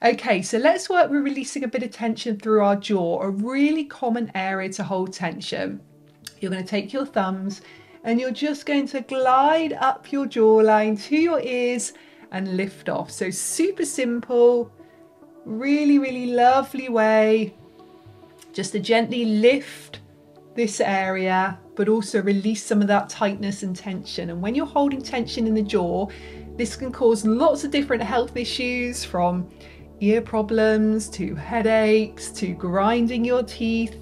Okay, so let's work with releasing a bit of tension through our jaw, a really common area to hold tension. You're going to take your thumbs and you're just going to glide up your jawline to your ears and lift off. So super simple, really, really lovely way just to gently lift this area, but also release some of that tightness and tension. And when you're holding tension in the jaw, this can cause lots of different health issues, from ear problems to headaches to grinding your teeth.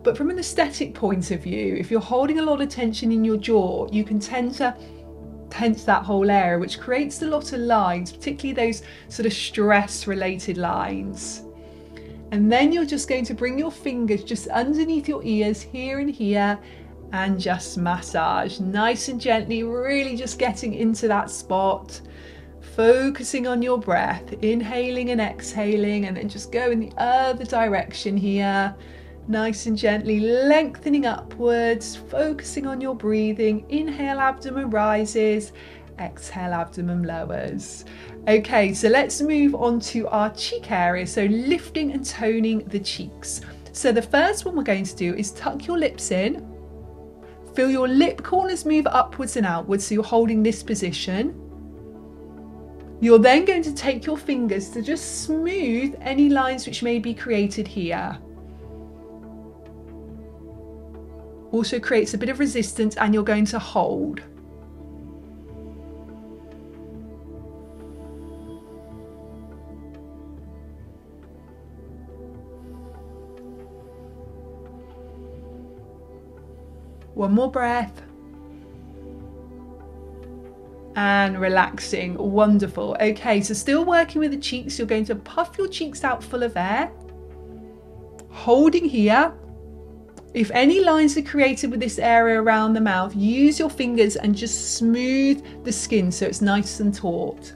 But from an aesthetic point of view, if you're holding a lot of tension in your jaw, you can tend to tense that whole area, which creates a lot of lines, particularly those sort of stress related lines. And then you're just going to bring your fingers just underneath your ears, here and here, and just massage nice and gently, really just getting into that spot, focusing on your breath, inhaling and exhaling, and then just go in the other direction here, nice and gently lengthening upwards, focusing on your breathing. Inhale, abdomen rises, exhale, abdomen lowers. Okay, so let's move on to our cheek area, so lifting and toning the cheeks. So the first one we're going to do is tuck your lips in, feel your lip corners move upwards and outwards, so you're holding this position. You're then going to take your fingers to just smooth any lines which may be created here. Also creates a bit of resistance, and you're going to hold. One more breath. And relaxing. Wonderful. Okay, so still working with the cheeks, you're going to puff your cheeks out full of air, holding here. If any lines are created with this area around the mouth, use your fingers and just smooth the skin so it's nice and taut.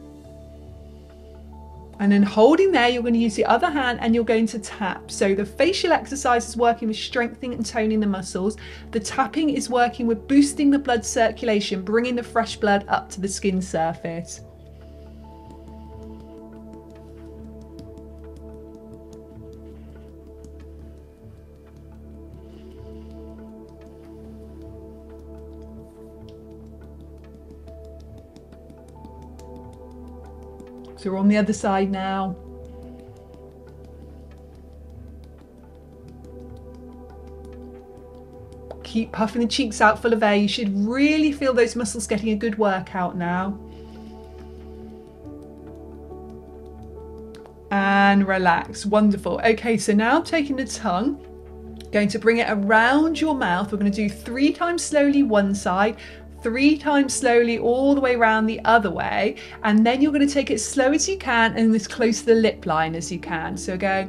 And then holding there, you're going to use the other hand and you're going to tap. So the facial exercise is working with strengthening and toning the muscles. The tapping is working with boosting the blood circulation, bringing the fresh blood up to the skin surface. So we're on the other side now. Keep puffing the cheeks out full of air. You should really feel those muscles getting a good workout now. And relax. Wonderful. Okay, so now taking the tongue, going to bring it around your mouth. We're going to do 3 times slowly one side, 3 times slowly all the way around the other way, and then you're going to take it as slow as you can and as close to the lip line as you can. So go.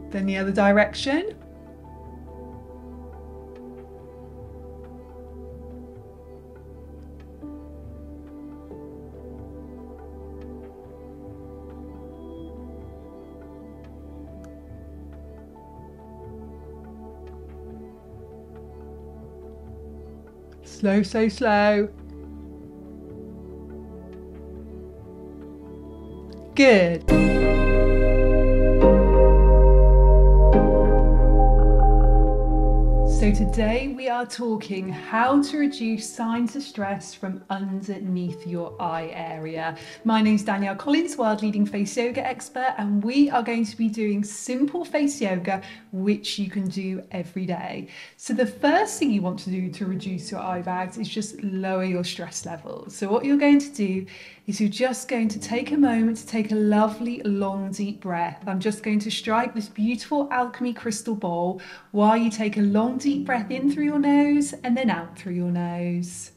Then the other direction. Slow, so slow. Good. So today we are talking how to reduce signs of stress from underneath your eye area. My name is Danielle Collins, world leading face yoga expert, and we are going to be doing simple face yoga which you can do every day. So the first thing you want to do to reduce your eye bags is just lower your stress levels. So what you're going to do is you're just going to take a moment to take a lovely long deep breath. I'm just going to strike this beautiful alchemy crystal bowl while you take a long deep breath in through your nose and then out through your nose.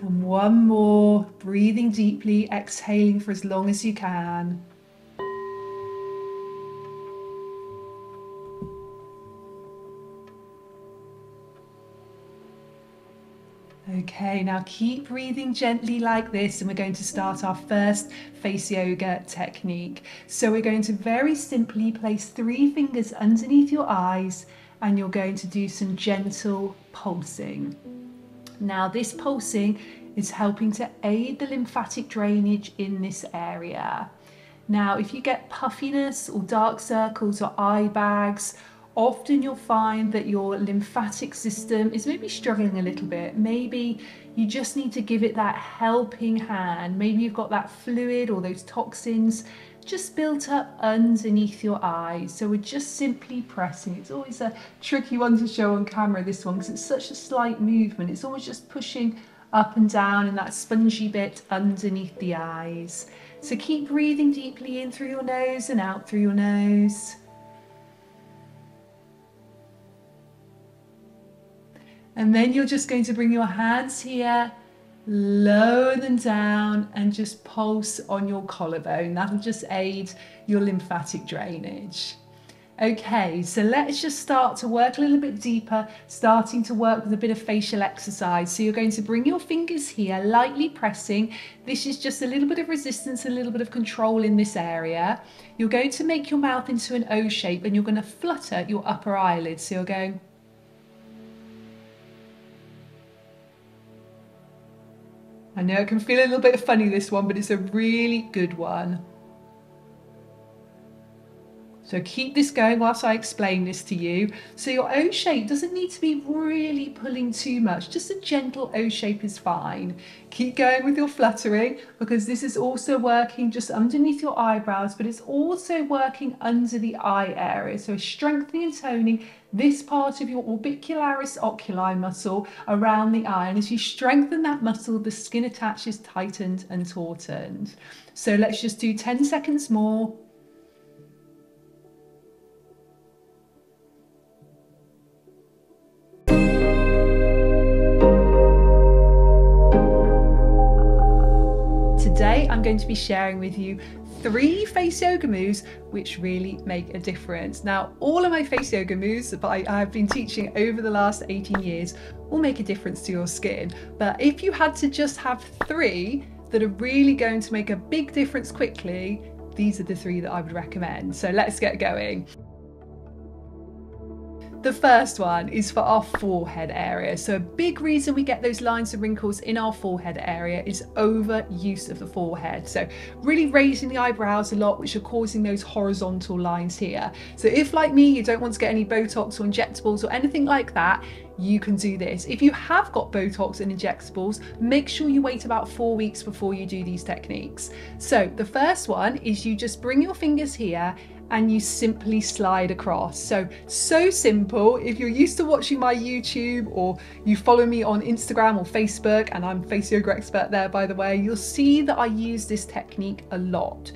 And one more, breathing deeply, exhaling for as long as you can. Okay, now keep breathing gently like this, and we're going to start our first face yoga technique. So we're going to very simply place 3 fingers underneath your eyes, and you're going to do some gentle pulsing. Now this pulsing is helping to aid the lymphatic drainage in this area. Now if you get puffiness or dark circles or eye bags, often you'll find that your lymphatic system is maybe struggling a little bit. Maybe you just need to give it that helping hand. Maybe you've got that fluid or those toxins just built up underneath your eyes. So we're just simply pressing. It's always a tricky one to show on camera, this one, because it's such a slight movement. It's always just pushing up and down in that spongy bit underneath the eyes. So keep breathing deeply in through your nose and out through your nose. And then you're just going to bring your hands here, lower them down, and just pulse on your collarbone. That'll just aid your lymphatic drainage. Okay, so let's just start to work a little bit deeper, starting to work with a bit of facial exercise. So you're going to bring your fingers here, lightly pressing. This is just a little bit of resistance, a little bit of control in this area. You're going to make your mouth into an O shape, and you're going to flutter your upper eyelids. So you're going... I know it can feel a little bit funny, this one, but it's a really good one. So keep this going whilst I explain this to you. So your O shape doesn't need to be really pulling too much. Just a gentle O shape is fine. Keep going with your fluttering, because this is also working just underneath your eyebrows, but it's also working under the eye area. So strengthening and toning this part of your orbicularis oculi muscle around the eye. And as you strengthen that muscle, the skin attaches tightened and tautened. So let's just do 10 seconds more. Today I'm going to be sharing with you 3 face yoga moves which really make a difference. Now, all of my face yoga moves that I've been teaching over the last 18 years will make a difference to your skin. But if you had to just have 3 that are really going to make a big difference quickly, these are the 3 that I would recommend. So let's get going. The first one is for our forehead area. So a big reason we get those lines and wrinkles in our forehead area is overuse of the forehead. So really raising the eyebrows a lot, which are causing those horizontal lines here. So if, like me, you don't want to get any Botox or injectables or anything like that, you can do this. If you have got Botox and injectables, make sure you wait about 4 weeks before you do these techniques. So the first one is you just bring your fingers here and you simply slide across. So simple. If you're used to watching my YouTube, or you follow me on Instagram or Facebook, and I'm Face Yoga Expert there, by the way, you'll see that I use this technique a lot.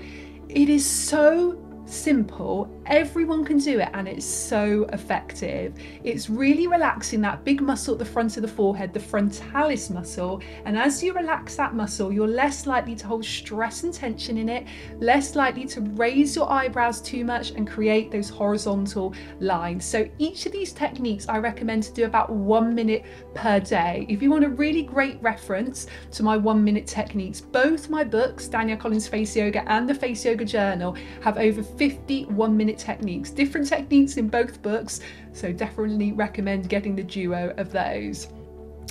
It is so simple, everyone can do it, and it's so effective. It's really relaxing that big muscle at the front of the forehead, the frontalis muscle, and as you relax that muscle, you're less likely to hold stress and tension in it, less likely to raise your eyebrows too much and create those horizontal lines. So each of these techniques I recommend to do about 1 minute per day. If you want a really great reference to my 1 minute techniques, both my books, Danielle Collins Face Yoga and the Face Yoga Journal, have over 50 1-minute techniques, different techniques in both books, so definitely recommend getting the duo of those.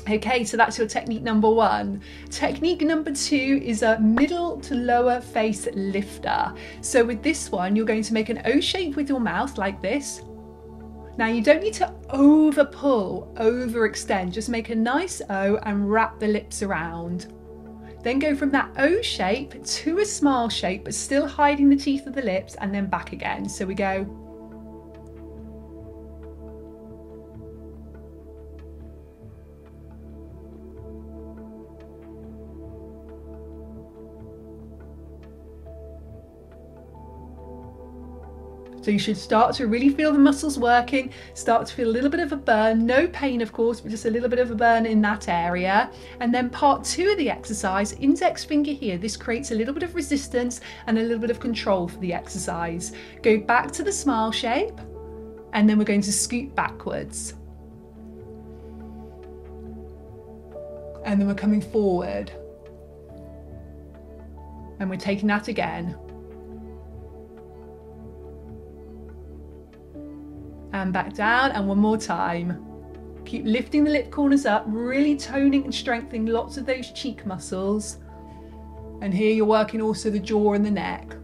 Okay, so that's your technique number 1. Technique number 2 is a middle to lower face lifter. So with this one, you're going to make an O shape with your mouth like this. Now you don't need to over pull, overextend, just make a nice O and wrap the lips around. Then go from that O shape to a smile shape, but still hiding the teeth of the lips, and then back again. So we go. So you should start to really feel the muscles working, start to feel a little bit of a burn, no pain of course, but just a little bit of a burn in that area. And then part 2 of the exercise, index finger here, this creates a little bit of resistance and a little bit of control for the exercise. Go back to the smile shape, and then we're going to scoot backwards. And then we're coming forward. And we're taking that again. And back down, and one more time. Keep lifting the lip corners up, really toning and strengthening lots of those cheek muscles. And here you're working also the jaw and the neck.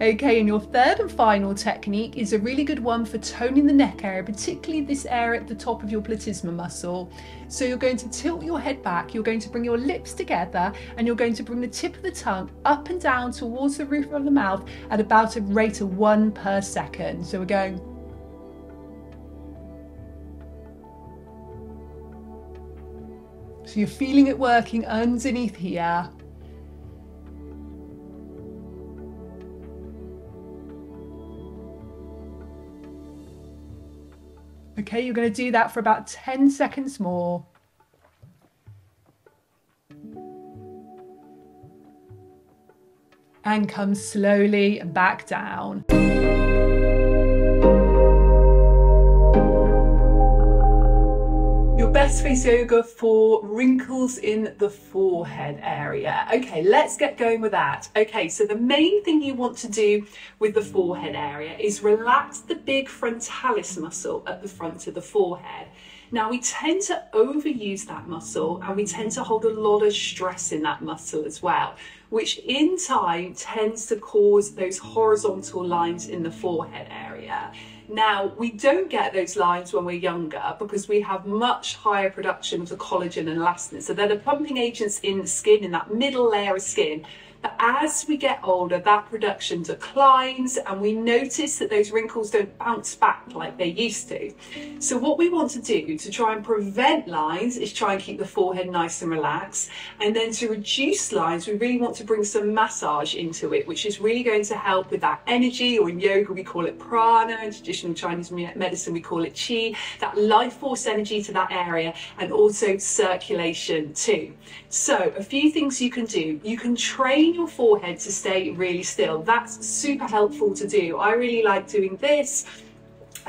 Okay, and your third and final technique is a really good one for toning the neck area, particularly this area at the top of your platysma muscle. So you're going to tilt your head back, you're going to bring your lips together, and you're going to bring the tip of the tongue up and down towards the roof of the mouth at about a rate of 1 per second. So we're going. So you're feeling it working underneath here. Okay, you're going to do that for about 10 seconds more. And come slowly back down. Your best face yoga for wrinkles in the forehead area. Okay, let's get going with that. Okay, so the main thing you want to do with the forehead area is relax the big frontalis muscle at the front of the forehead. Now, we tend to overuse that muscle and we tend to hold a lot of stress in that muscle as well, which in time tends to cause those horizontal lines in the forehead area. Now, we don't get those lines when we're younger because we have much higher production of the collagen and elastin. So they're the pumping agents in the skin, in that middle layer of skin. But as we get older, that production declines and we notice that those wrinkles don't bounce back like they used to. So what we want to do to try and prevent lines is try and keep the forehead nice and relaxed. And then to reduce lines, we really want to bring some massage into it, which is really going to help with that energy, or in yoga we call it prana, in traditional Chinese medicine we call it qi, that life force energy to that area, and also circulation too. So a few things you can do. You can train your forehead to stay really still. That's super helpful to do. I really like doing this,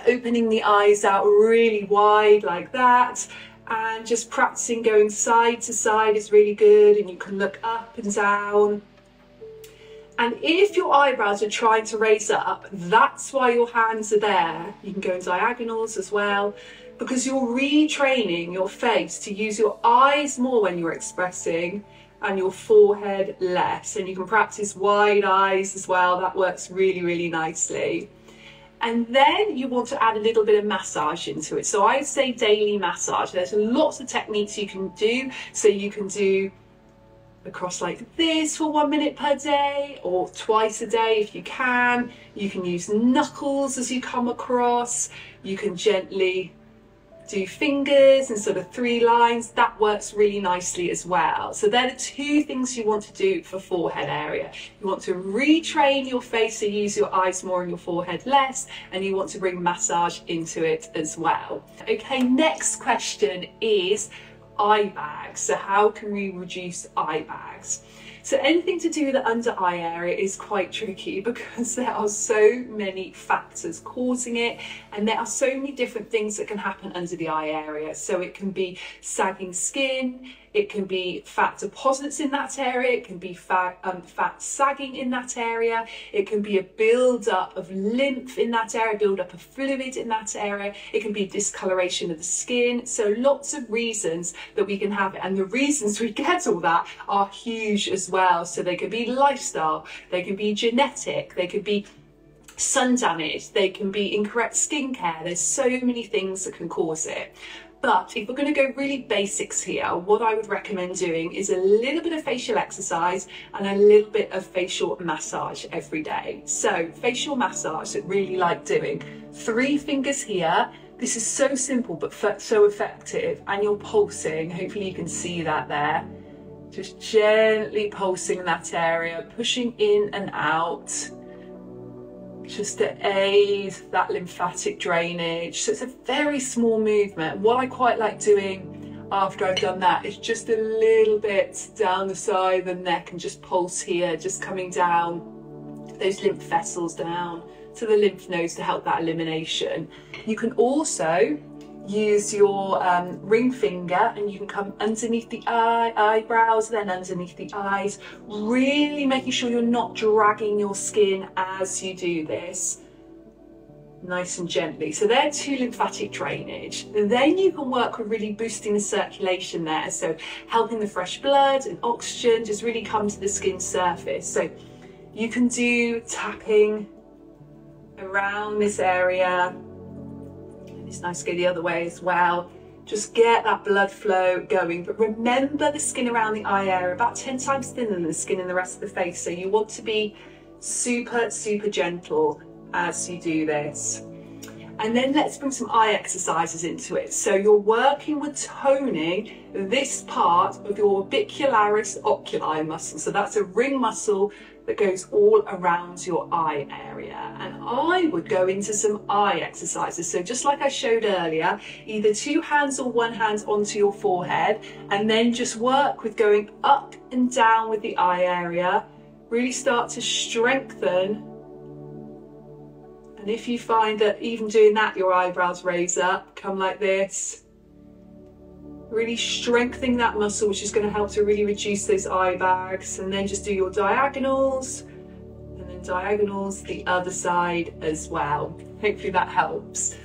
opening the eyes out really wide like that, and just practicing going side to side is really good. And you can look up and down. And if your eyebrows are trying to raise up, that's why your hands are there. You can go in diagonals as well, because you're retraining your face to use your eyes more when you're expressing and your forehead less. And you can practice wide eyes as well. That works really, really nicely. And then you want to add a little bit of massage into it. So I'd say daily massage. There's lots of techniques you can do. So you can do across like this for 1 minute per day, or twice a day if you can. You can use knuckles as you come across. You can gently do fingers and sort of 3 lines. That works really nicely as well. So they're the 2 things you want to do for forehead area. You want to retrain your face to use your eyes more and your forehead less, and you want to bring massage into it as well. Okay, next question is eye bags. So how can we reduce eye bags? So anything to do with the under eye area is quite tricky because there are so many factors causing it, and there are so many different things that can happen under the eye area. So it can be sagging skin, it can be fat deposits in that area, it can be fat sagging in that area, it can be a build-up of lymph in that area, build-up of fluid in that area, it can be discoloration of the skin. So lots of reasons that we can have it, and the reasons we get all that are huge as well. So they can be lifestyle, they can be genetic, they could be sun damage, they can be incorrect skincare. There's so many things that can cause it. But if we're going to go really basics here, what I would recommend doing is a little bit of facial exercise and a little bit of facial massage every day. So facial massage, I really like doing 3 fingers here. This is so simple but so effective, and you're pulsing. Hopefully you can see that there. Just gently pulsing that area, pushing in and out, just to aid that lymphatic drainage. So it's a very small movement. What I quite like doing after I've done that is just a little bit down the side of the neck and just pulse here, just coming down those lymph vessels down to the lymph nodes to help that elimination. You can also use your ring finger, and you can come underneath the eyebrows, then underneath the eyes, really making sure you're not dragging your skin as you do this. Nice and gently. So they're 2 lymphatic drainage. Then you can work with really boosting the circulation there, so helping the fresh blood and oxygen just really come to the skin surface. So you can do tapping around this area, and it's nice to go the other way as well. Just get that blood flow going, but remember the skin around the eye area about 10 times thinner than the skin in the rest of the face, so you want to be super gentle as you do this. And then let's bring some eye exercises into it. So you're working with toning this part of your orbicularis oculi muscle. So that's a ring muscle that goes all around your eye area. And I would go into some eye exercises. So just like I showed earlier, either 2 hands or 1 hand onto your forehead, and then just work with going up and down with the eye area. Really start to strengthen. And if you find that even doing that, your eyebrows raise up, come like this. Really strengthening that muscle, which is going to help to really reduce those eye bags. And then just do your diagonals, and then diagonals the other side as well. Hopefully that helps.